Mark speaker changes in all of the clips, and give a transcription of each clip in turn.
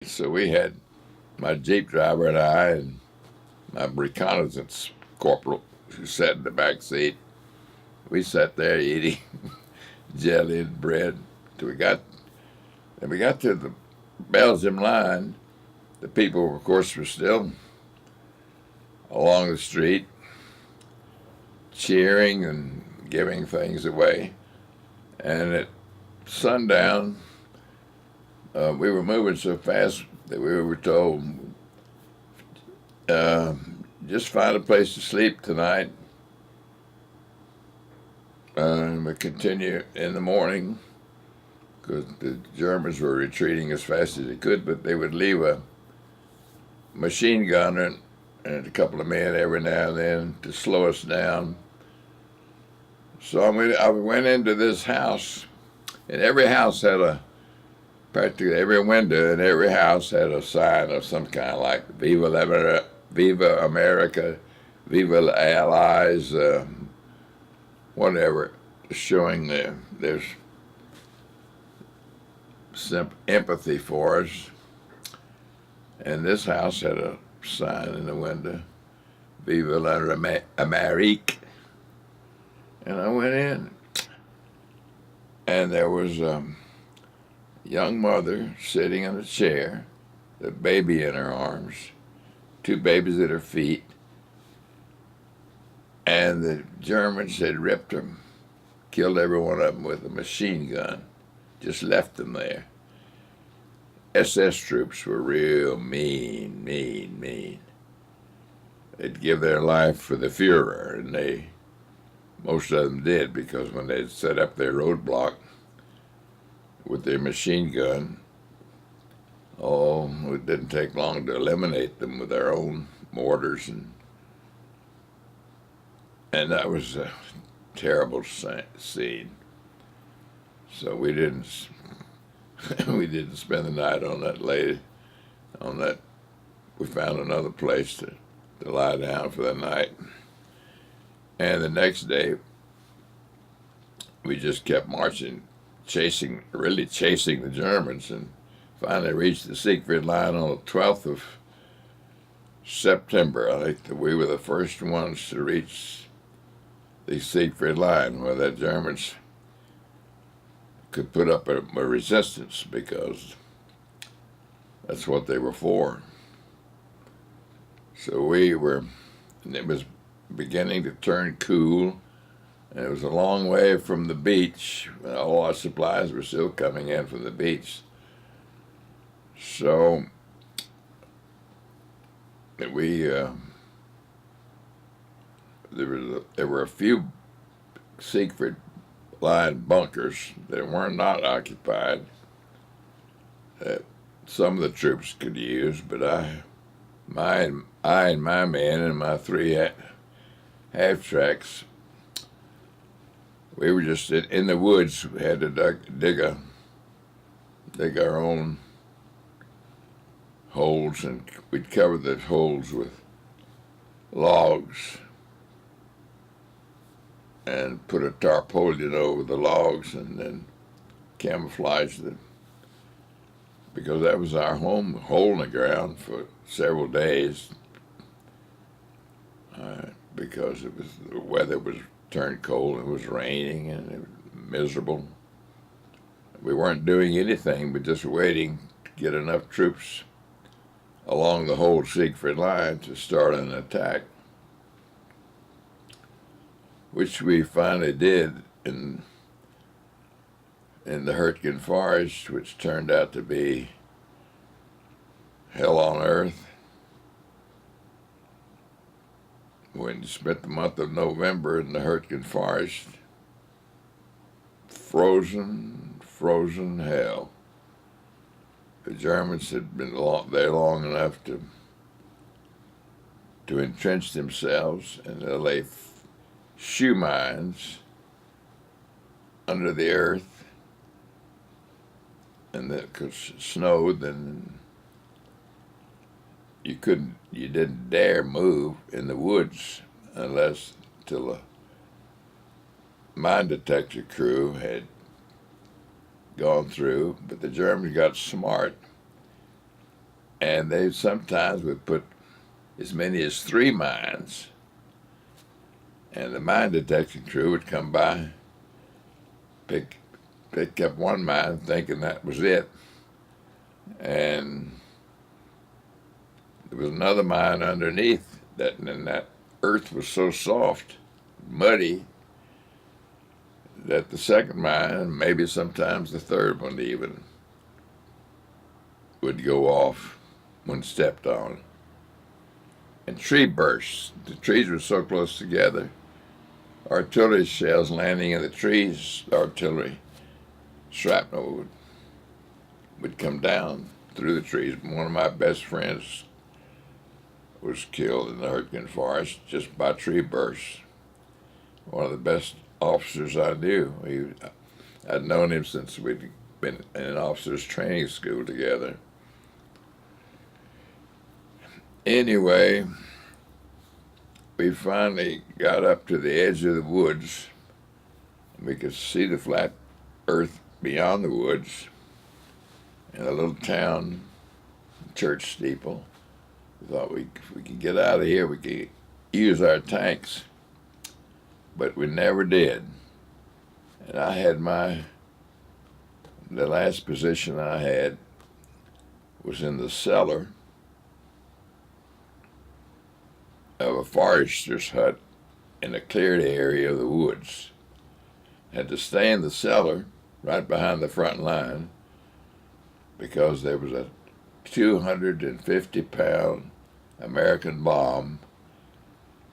Speaker 1: So we had my Jeep driver and I and my reconnaissance corporal who sat in the back seat. We sat there eating jelly and bread till we got to the Belgium line. The people, of course, were still along the street cheering and giving things away. And at sundown, we were moving so fast that we were told, uh, just find a place to sleep tonight. And we continue in the morning because the Germans were retreating as fast as they could, but they would leave a machine gunner and a couple of men every now and then to slow us down. So I went into this house, and every house had practically every window in every house had a sign of some kind, like Viva America, Viva the Allies, whatever, showing there's some empathy for us. And this house had a sign in the window, Viva la Amérique. And I went in, and there was a young mother sitting in a chair, the baby in her arms, two babies at her feet, and the Germans had ripped them, killed every one of them with a machine gun, just left them there. SS troops were real mean, mean, mean. They'd give their life for the Fuhrer, and most of them did, because when they'd set up their roadblock with their machine gun, it didn't take long to eliminate them with their own mortars, and that was a terrible scene. So we didn't spend the night on that lady. We found another place to lie down for the night. And the next day, we just kept marching, really chasing the Germans, and finally reached the Siegfried Line on the 12th of September. I think that we were the first ones to reach the Siegfried Line, where the Germans could put up a resistance, because that's what they were for. So and it was beginning to turn cool, and it was a long way from the beach. All our supplies were still coming in from the beach. So there were a few Siegfried Line bunkers that were not occupied that some of the troops could use, but I and my men and my three half-tracks, we were just in the woods. We had to dig our own holes, and we'd cover the holes with logs and put a tarpaulin over the logs, and then camouflage them, because that was our hole in the ground for several days, because the weather was turned cold, it was raining, and it was miserable. We weren't doing anything but just waiting to get enough troops along the whole Siegfried Line to start an attack, which we finally did in the Hurtgen forest, which turned out to be hell on earth. We spent the month of November in the Hurtgen forest, frozen hell. The Germans had been there long enough to entrench themselves, and they lay shoe mines under the earth, and that because it snowed, then you didn't dare move in the woods till a mine detector crew had gone through. But the Germans got smart, and they sometimes would put as many as 3 mines, and the mine detection crew would come by, pick up one mine thinking that was it, and there was another mine underneath that, and that earth was so soft, muddy, that the second mine, maybe sometimes the third one even, would go off when stepped on. And tree bursts. The trees were so close together. Artillery shells landing in the trees, artillery shrapnel would come down through the trees. One of my best friends was killed in the Hurtgen forest just by tree bursts. One of the best officers I knew. I'd known him since we'd been in an officers' training school together. Anyway, we finally got up to the edge of the woods. We could see the flat earth beyond the woods and a little town church steeple. We thought if we could get out of here, we could use our tanks. But we never did. And I had the last position I had was in the cellar of a forester's hut in a cleared area of the woods. Had to stay in the cellar right behind the front line because there was a 250-pound American bomb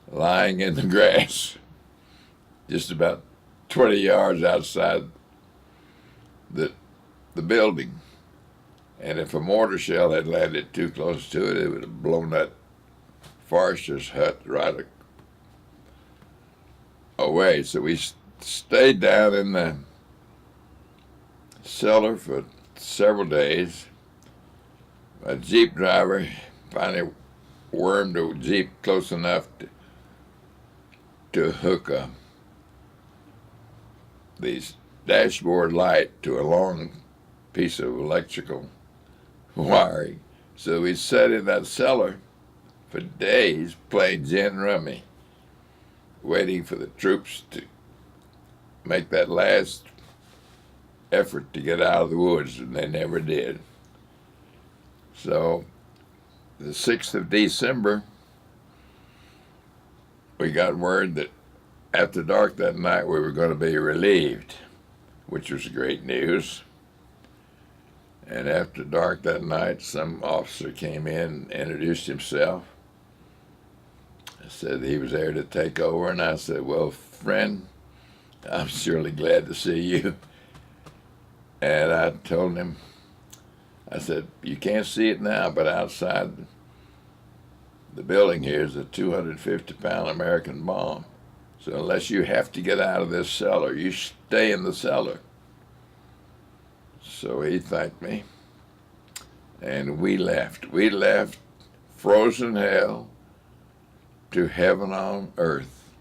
Speaker 1: lying in the grass just about 20 yards outside the building. And if a mortar shell had landed too close to it, it would have blown that forester's hut right away. So we stayed down in the cellar for several days. A Jeep driver finally wormed a Jeep close enough to hook the dashboard light to a long piece of electrical wiring. So we sat in that cellar for days playing gin rummy, waiting for the troops to make that last effort to get out of the woods, and they never did. So the 6th of December, we got word that after dark that night we were going to be relieved, which was great news. And after dark that night, some officer came in and introduced himself. I said he was there to take over, and I said, "Well, friend, I'm surely glad to see you." And I told him, I said, "You can't see it now, but outside the building here is a 250-pound American bomb. So unless you have to get out of this cellar, you stay in the cellar." So he thanked me, and we left. We left frozen hell to heaven on earth,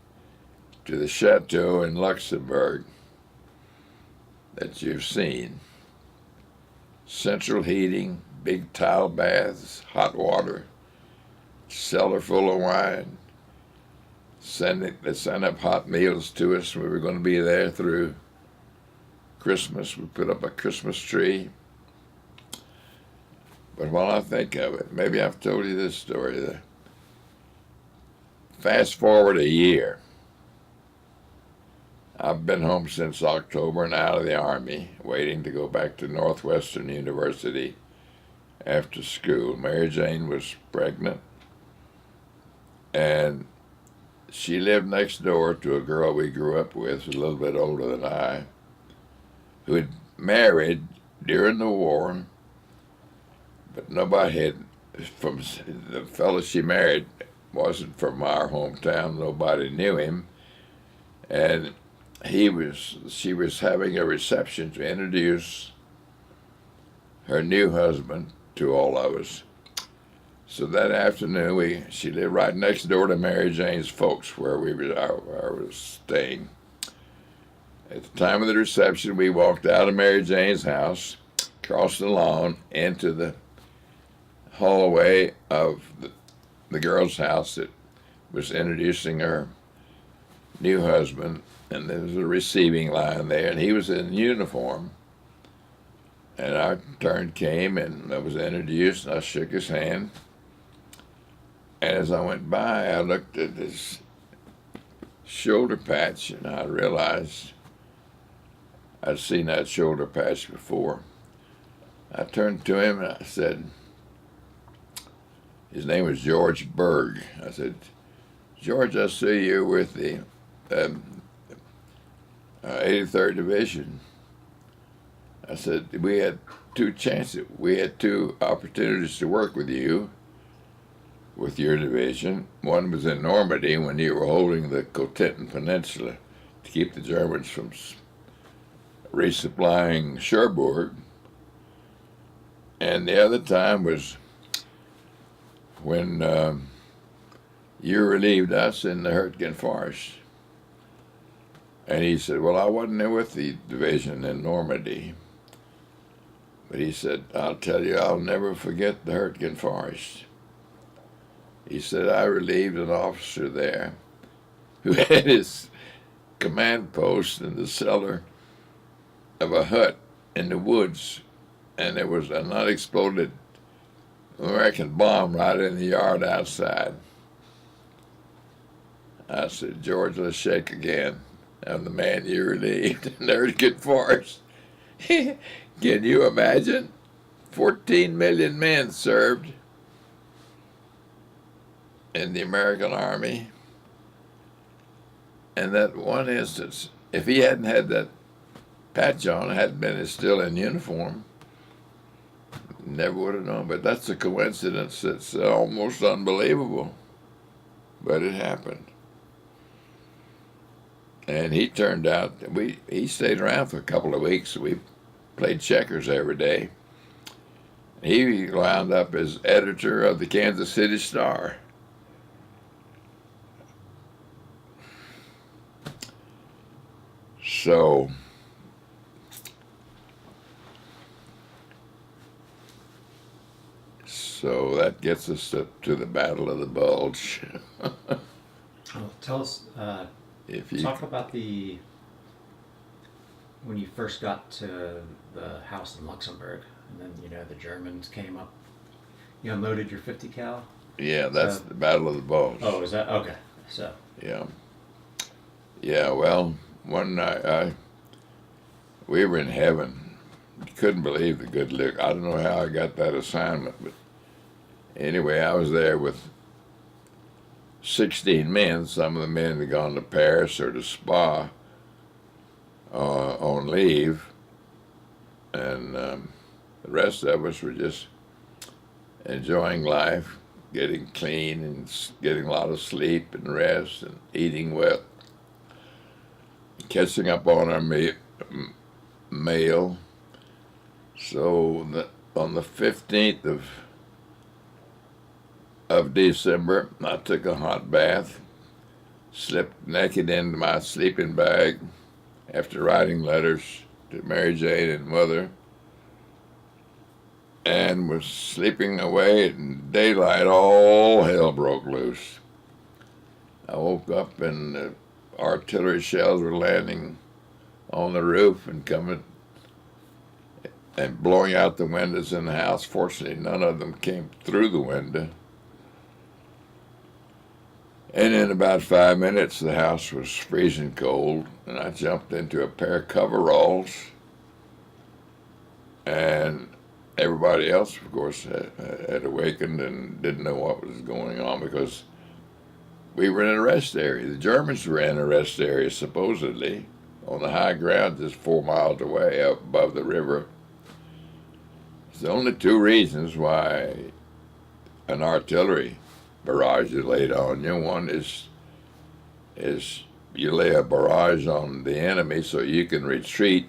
Speaker 1: to the chateau in Luxembourg that you've seen. Central heating, big tile baths, hot water, cellar full of wine. They sent up hot meals to us. We were going to be there through Christmas. We put up a Christmas tree. But while I think of it, maybe I've told you this story. Fast forward a year. I've been home since October and out of the Army, waiting to go back to Northwestern University after school. Mary Jane was pregnant, and she lived next door to a girl we grew up with, a little bit older than I, who had married during the war, but nobody had, from the fellow she married wasn't from our hometown. Nobody knew him, and she was having a reception to introduce her new husband to all of us. So that afternoon, she lived right next door to Mary Jane's folks, where I was staying. At the time of the reception, we walked out of Mary Jane's house, crossed the lawn into the hallway of the girl's house that was introducing her new husband, and there was a receiving line there, and he was in uniform. And our turn came, and I was introduced, and I shook his hand. And as I went by, I looked at his shoulder patch, and I realized I'd seen that shoulder patch before. I turned to him, and I said, his name was George Bulge. I said, George, I see you with the 83rd Division. I said, we had two chances. We had two opportunities to work with you, with your division. One was in Normandy when you were holding the Cotentin Peninsula to keep the Germans from resupplying Cherbourg. And the other time was when you relieved us in the Hurtgen Forest. And he said, well, I wasn't there with the division in Normandy. But he said, I'll tell you, I'll never forget the Hurtgen Forest. He said, I relieved an officer there who had his command post in the cellar of a hut in the woods, and there was an unexploded American bomb right in the yard outside. I said, George, let's shake again. I'm the man you relieved in the Hurtgen Forest. Can you imagine? 14 million men served in the American Army. And that one instance, if he hadn't had that patch on, hadn't been still in uniform, never would have known. But that's a coincidence that's almost unbelievable. But it happened. And he turned out, he stayed around for a couple of weeks. We played checkers every day. He wound up as editor of the Kansas City Star. So that gets us to the Battle of the Bulge.
Speaker 2: Well, tell us,
Speaker 1: If you
Speaker 2: talk about when you first got to the house in Luxembourg, and then, the Germans came up. You unloaded your 50 cal?
Speaker 1: Yeah, that's the Battle of the Bulge.
Speaker 2: Oh, is that? Okay. So.
Speaker 1: Yeah. Yeah, well, one night we were in heaven. You couldn't believe the good look. I don't know how I got that assignment, but anyway, I was there with 16 men. Some of the men had gone to Paris or to Spa on leave, and the rest of us were just enjoying life, getting clean and getting a lot of sleep and rest and eating well, catching up on our mail. So on the 15th of December, I took a hot bath, slipped naked into my sleeping bag after writing letters to Mary Jane and Mother, and was sleeping away. In daylight, all hell broke loose. I woke up and the artillery shells were landing on the roof and coming and blowing out the windows in the house. Fortunately, none of them came through the window. And in about 5 minutes, the house was freezing cold, and I jumped into a pair of coveralls. And everybody else, of course, had awakened and didn't know what was going on because we were in a rest area. The Germans were in a rest area, supposedly, on the high ground just 4 miles away up above the river. There's only two reasons why an artillery barrage is laid on you. One is you lay a barrage on the enemy so you can retreat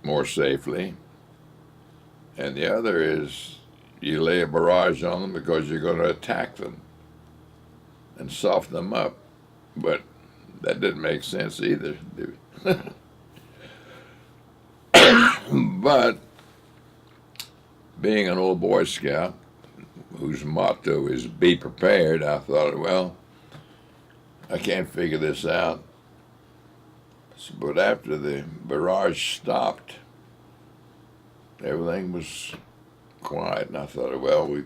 Speaker 1: more safely. And the other is you lay a barrage on them because you're going to attack them and soften them up. But that didn't make sense either. But being an old Boy Scout whose motto is be prepared, I thought, well, I can't figure this out. But after the barrage stopped, everything was quiet, and I thought, well, we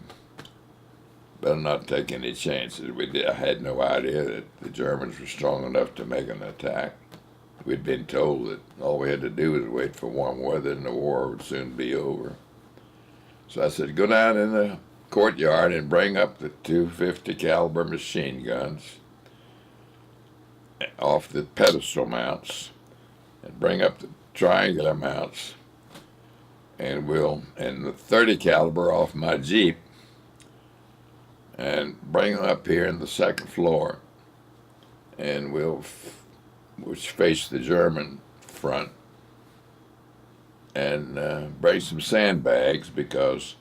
Speaker 1: better not take any chances. I had no idea that the Germans were strong enough to make an attack. We'd been told that all we had to do was wait for warm weather and the war would soon be over. So I said, go down in the courtyard and bring up the 250 caliber machine guns off the pedestal mounts and bring up the triangular mounts and the 30 caliber off my Jeep and bring them up here in the second floor, and which face the German front, and bring some sandbags, because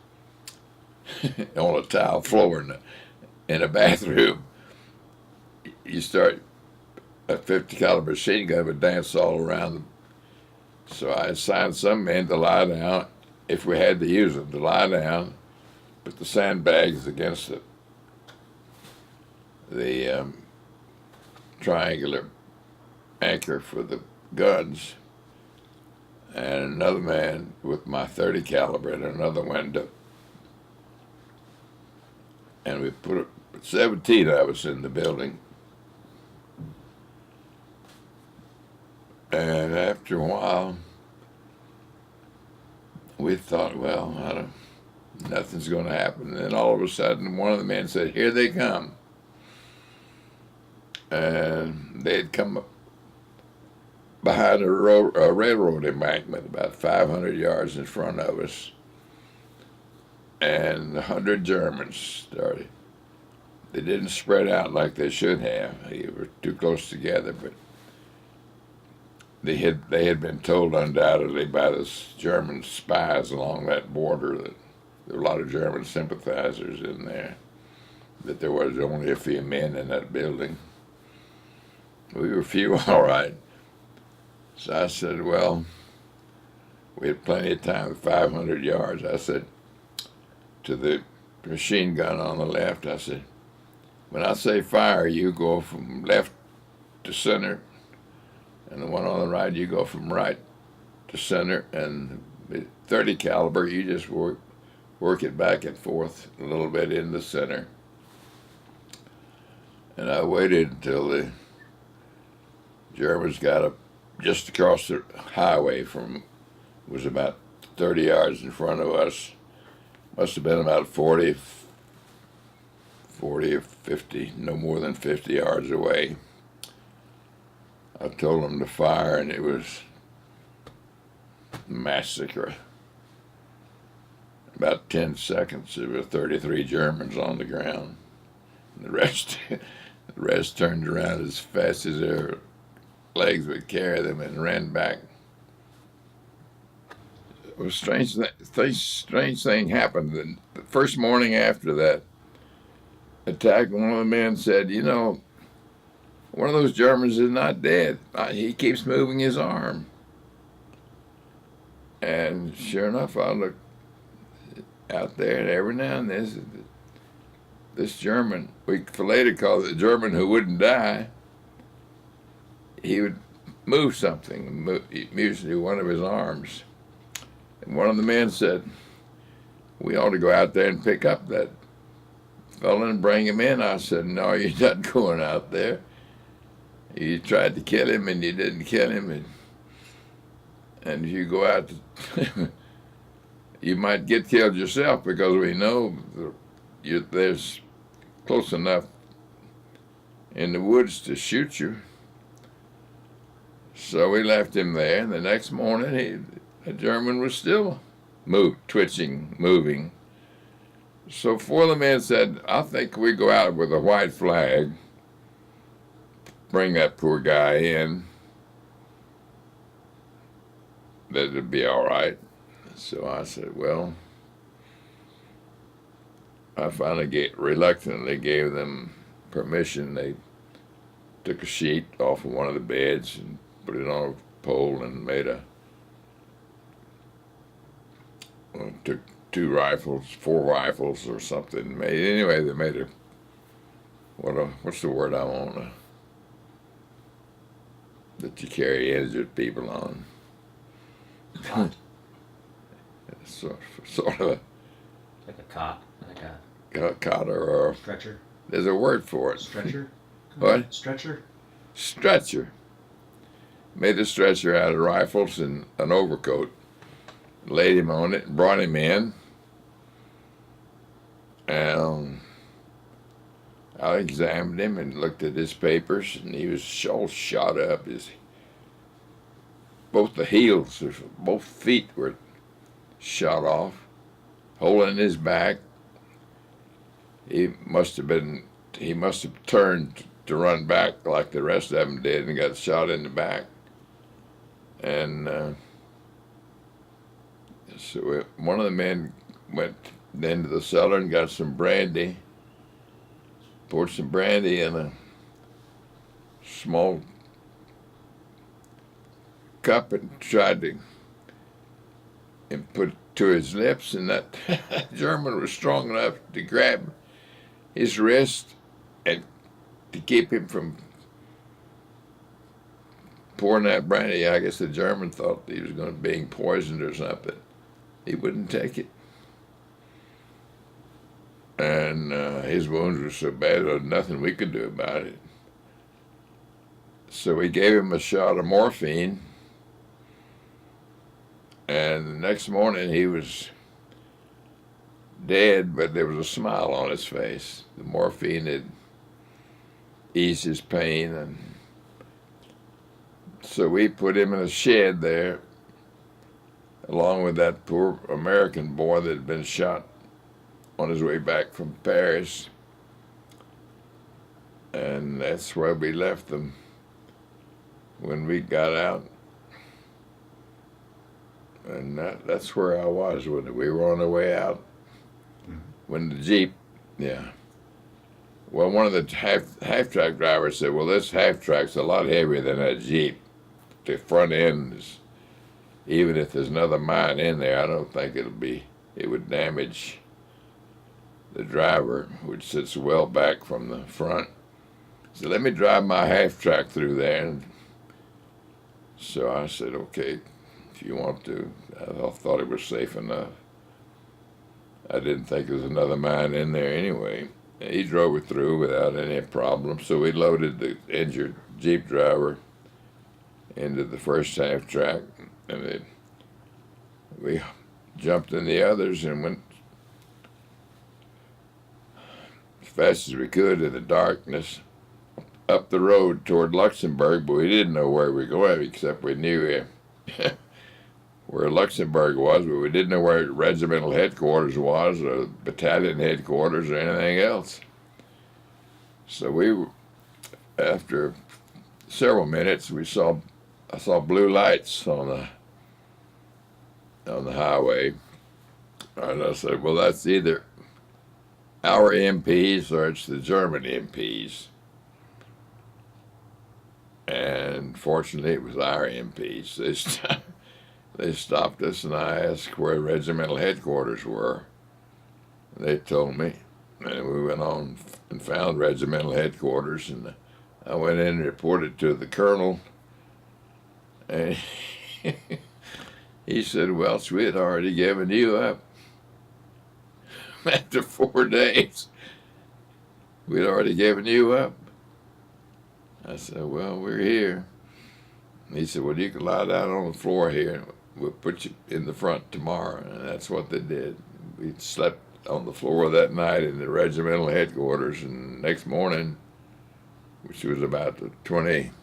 Speaker 1: on a tile floor in a bathroom, you start a 50 caliber machine gun would dance all around them. So I assigned some men to lie down, if we had to use them, to lie down, put the sandbags against the triangular anchor for the guns, and another man with my 30 caliber in another window. And we put 17 of us in the building. And after a while, we thought, well, nothing's going to happen. And then all of a sudden, one of the men said, here they come. And they had come up behind a railroad embankment about 500 yards in front of us. And 100 Germans started. They didn't spread out like they should have. They were too close together, but they had been told undoubtedly by the German spies along that border that there were a lot of German sympathizers in there, that there was only a few men in that building. We were few, all right. So I said, well, we had plenty of time, 500 yards. I said to the machine gun on the left, I said, when I say fire, you go from left to center, and the one on the right, you go from right to center, and the 30 caliber, you just work it back and forth a little bit in the center. And I waited until the Germans got up just across the highway it was about 30 yards in front of us. Must have been about 40 or 50, no more than 50 yards away. I told them to fire, and it was massacre. About 10 seconds, there were 33 Germans on the ground. And the rest turned around as fast as their legs would carry them and ran back. It was a strange thing happened. The first morning after that attack, one of the men said, you know, one of those Germans is not dead. He keeps moving his arm. And sure enough, I looked out there, and every now and then, this German, we later called it the German who wouldn't die, he would move something, usually one of his arms. And one of the men said, we ought to go out there and pick up that fellow and bring him in. I said, no, you're not going out there. You tried to kill him and you didn't kill him, and if you go out, you might get killed yourself, because we know there's close enough in the woods to shoot you. So we left him there, and the next morning the German was still twitching, moving. So four of the men said, I think we go out with a white flag, bring that poor guy in, that'd be all right. So I said, well, I finally reluctantly gave them permission. They took a sheet off of one of the beds and put it on a pole and made a took 2 rifles, 4 rifles, or something. Anyway, they made what's the word I want that you carry injured people on?
Speaker 2: Cot.
Speaker 1: Sort of
Speaker 2: Like a cot. Like
Speaker 1: a cotter, or
Speaker 2: stretcher.
Speaker 1: there's a word for it.
Speaker 2: Stretcher?
Speaker 1: What?
Speaker 2: Stretcher?
Speaker 1: Stretcher. Made a stretcher out of rifles and an overcoat. Laid him on it and brought him in. And I examined him and looked at his papers, and he was all shot up. Both the heels, both feet were shot off. Hole in his back. He must have turned to run back like the rest of them did and got shot in the back. And so one of the men went into the cellar and got some brandy, poured some brandy in a small cup and tried to put it to his lips, and that German was strong enough to grab his wrist and to keep him from pouring that brandy. I guess the German thought he was going to be poisoned or something. He wouldn't take it. And his wounds were so bad, there was nothing we could do about it. So we gave him a shot of morphine, and the next morning he was dead, but there was a smile on his face. The morphine had eased his pain, and so we put him in a shed there, along with that poor American boy that had been shot on his way back from Paris. And that's where we left them when we got out. And that's where I was when we were on the way out. When the Jeep, yeah. Well, one of the half-track drivers said, well, this half-track's a lot heavier than that Jeep. The front end is, even if there's another mine in there, I don't think it would damage the driver, which sits well back from the front. So let me drive my half-track through there. And so I said, okay, if you want to. I thought it was safe enough. I didn't think there was another mine in there anyway. He drove it through without any problem. So we loaded the injured Jeep driver into the first half-track, and we jumped in the others and went as fast as we could in the darkness up the road toward Luxembourg, but we didn't know where we were going, except we knew where Luxembourg was, but we didn't know where regimental headquarters was, or battalion headquarters, or anything else. So after several minutes, I saw blue lights on the highway, and I said, well, that's either our MPs or it's the German MPs. And fortunately, it was our MPs. They stopped us, and I asked where regimental headquarters were. They told me, and we went on and found regimental headquarters, and I went in and reported to the colonel, and he said, well, we had already given you up. After 4 days, we'd already given you up. I said, well, we're here. He said, well, you can lie down on the floor here, and we'll put you in the front tomorrow. And that's what they did. We slept on the floor that night in the regimental headquarters, and next morning, which was about the 22nd,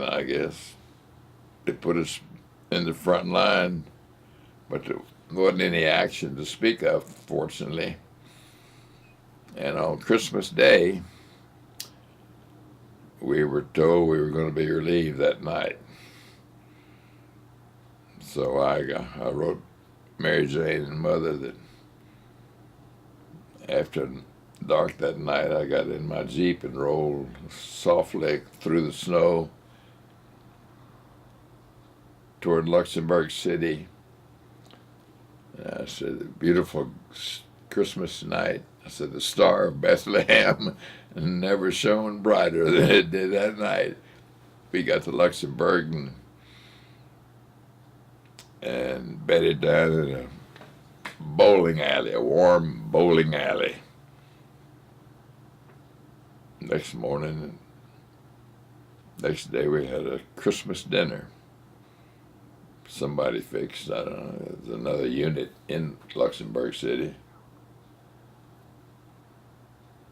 Speaker 1: I guess, they put us in the front line, but there wasn't any action to speak of, fortunately. And on Christmas Day, we were told we were going to be relieved that night. So I wrote Mary Jane and Mother that after dark that night, I got in my Jeep and rolled softly through the snow toward Luxembourg City, And I said, beautiful Christmas night. I said, the star of Bethlehem never shone brighter than it did that night. We got to Luxembourg and bedded down in a bowling alley, a warm bowling alley. Next morning, next day, we had a Christmas dinner. Somebody fixed, I don't know, it was another unit in Luxembourg City.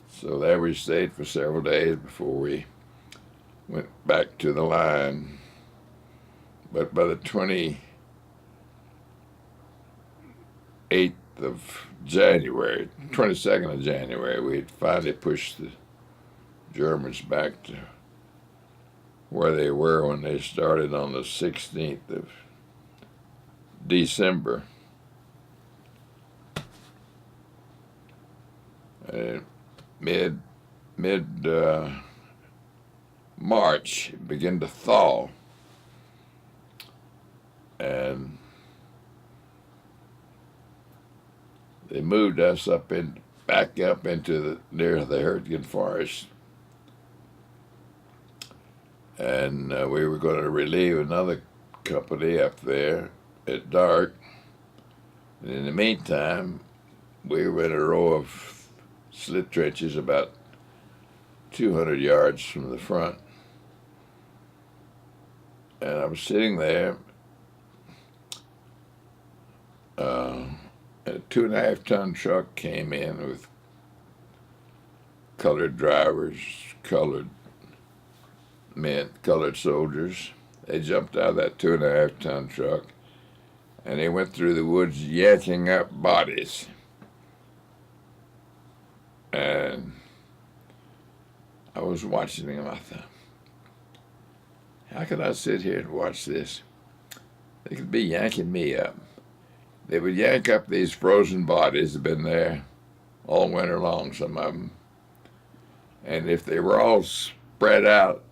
Speaker 1: So there we stayed for several days before we went back to the line. But by the 28th of January, 22nd of January, we had finally pushed the Germans back to where they were when they started on the 16th of December. And mid March, it began to thaw, and they moved us back up into near the Hurtgen forest, and we were going to relieve another company up there at dark. And in the meantime, we were in a row of slit trenches about 200 yards from the front. And I was sitting there, and a 2.5-ton truck came in with colored drivers, colored men, colored soldiers. They jumped out of that 2.5-ton truck, and they went through the woods yanking up bodies. And I was watching them. I thought, how could I sit here and watch this? They could be yanking me up. They would yank up these frozen bodies that had been there all winter long, some of them. And if they were all spread out,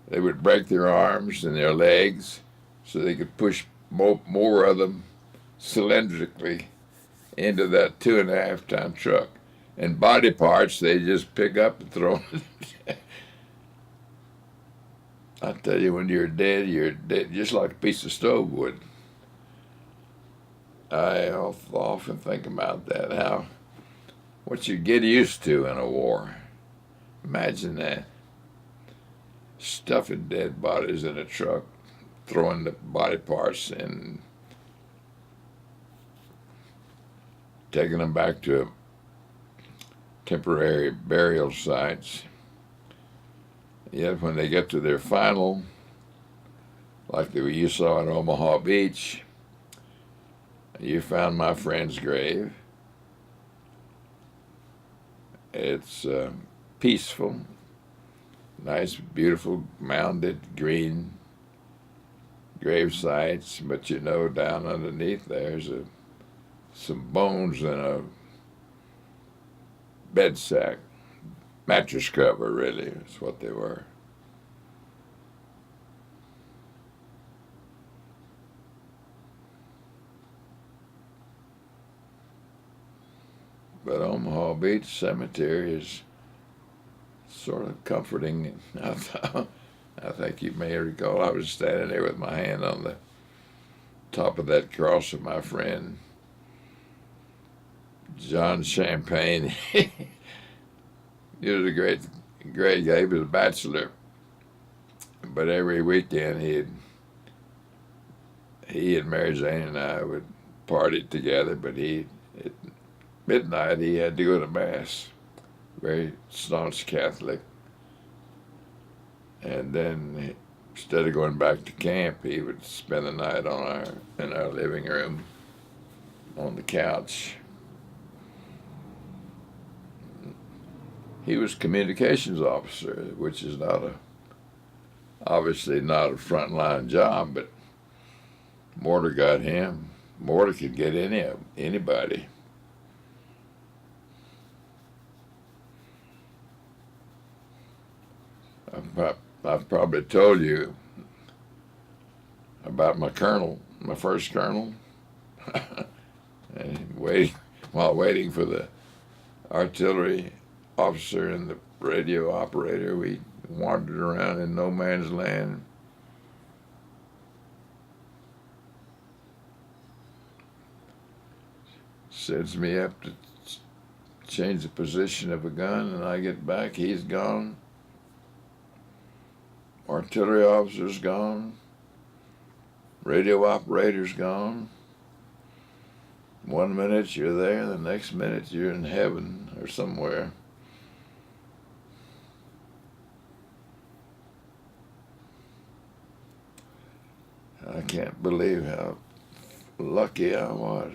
Speaker 1: they would break their arms and their legs so they could push more of them cylindrically into that 2.5-ton truck. And body parts, they just pick up and throw. I tell you, when you're dead just like a piece of stove wood. I often think about that, how what you get used to in a war. Imagine that. Stuffing dead bodies in a truck, throwing the body parts in, taking them back to temporary burial sites. Yet when they get to their final, like you saw at Omaha Beach, you found my friend's grave. It's peaceful, nice, beautiful, mounded, green grave sites, but you know down underneath there's some bones in a bed sack, mattress cover, really, is what they were. But Omaha Beach Cemetery is sort of comforting. I think you may recall I was standing there with my hand on the top of that cross of my friend John Champagne. He was a great guy. He was a bachelor, but every weekend he and Mary Jane and I would party together. But at midnight he had to go to mass. Very staunch Catholic. And then instead of going back to camp, he would spend the night in our living room on the couch. He was communications officer, which is obviously not a frontline job, but mortar got him. Mortar could get anybody. I've probably told you about my colonel, my first colonel. while waiting for the artillery officer and the radio operator, we wandered around in no man's land. Sends me up to change the position of a gun, and I get back, he's gone. Artillery officer's gone. Radio operator's gone. 1 minute you're there, the next minute you're in heaven or somewhere. I can't believe how lucky I was.